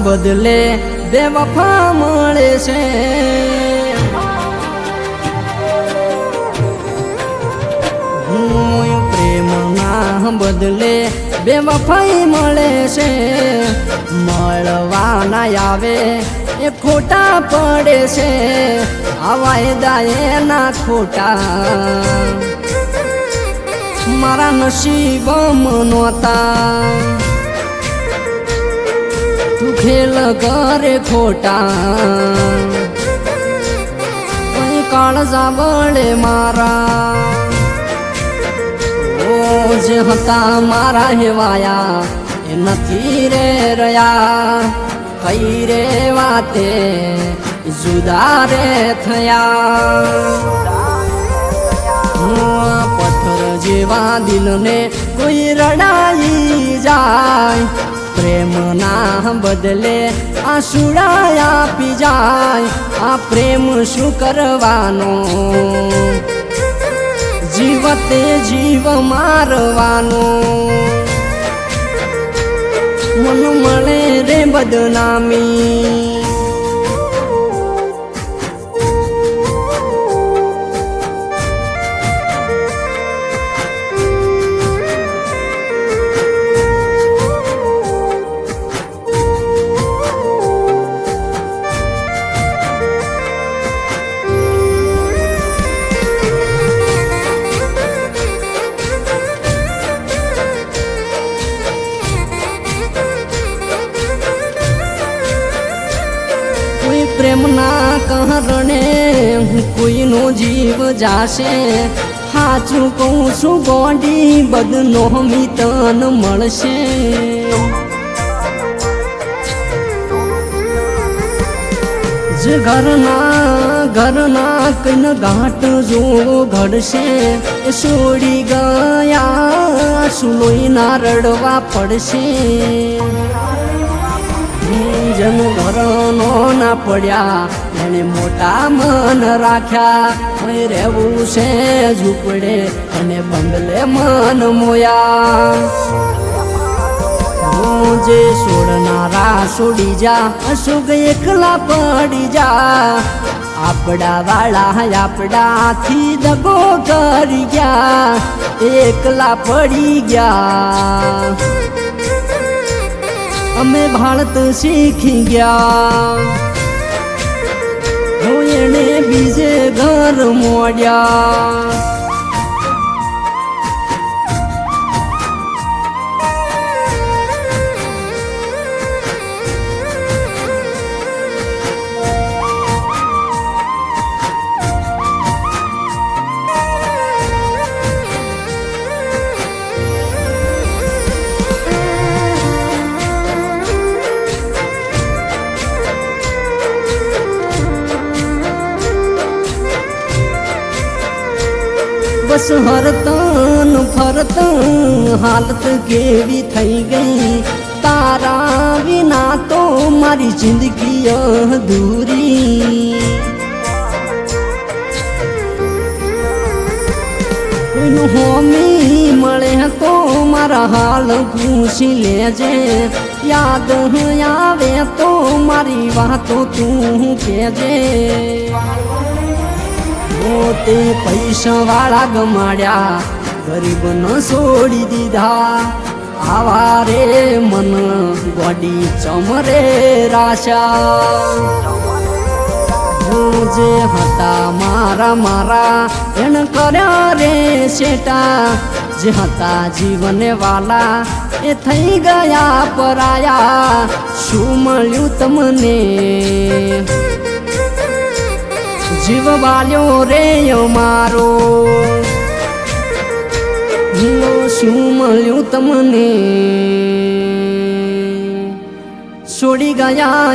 બદલે બેવફા મળે છે. પ્રેમના બદલે બેવફાઈ મળે છે. મળવાના આવે એ ખોટા પડે છે. આ વાયદા એના ખોટા મારા નસીબ નહોતા. તું ખેલ કરે ખોટા કઈ કાળજા બળે મારા. ઓ જે હતા મારા હેવાયા એ નથી રે રહ્યા. કઈ રે વાતે જુદા રે થયા. પથ્થર જેવા દિલને કોઈ રડાઈ જાય. પ્રેમના બદલે આંસુડા આપી જાય. આ પ્રેમ શું કરવાનો જીવતે જીવ મારવાનો. મન મળે રે બદનામી. પ્રેમના કારણે કોઈનો જીવ જાશે. સાચું કહું છું ગોડી બદનોમી તન મળશે. જે ઘરના કઈન ઘાટ જો ઘડશે. એ છોડી ગયા સુલોઈના રડવા પડશે. જન ઘરનો ના પડ્યા એને મોટા મન રાખ્યા. રહેવું છે ઝૂંપડે અને બંગલે મન મોયા. જે છોડનારા છોડી જા અશુગ એકલા પડી જા. આપડા વાળા આપડાથી દગો કરી ગયા. એકલા પડી ગયા અમે ભારત શીખી ગયા. એને બીજે ઘર મોડ્યા. બસ હરતન ફરતન હાલત કેવી થઈ ગઈ. તારા વિના તો મારી જિંદગી અધૂરી. કોઈનું હોમી મળે તો મારા હાલ પૂછી લેજે. યાદ આવે તો મારી વાતો તું કહેજે. તે પૈસા વાળા ગમાડ્યા ગરીબનો છોડી દીધા. આવા રે મન ગોડી ચમરે રાશા. જે હતા મારા એણ કર્યા રે શેટા. જે હતા જીવને વાલા એ થઈ ગયા પરાયા. શું મળ્યું તમને જીવ વાલ્યો રે મારો. શું મળ્યું તમને છોડી ગયા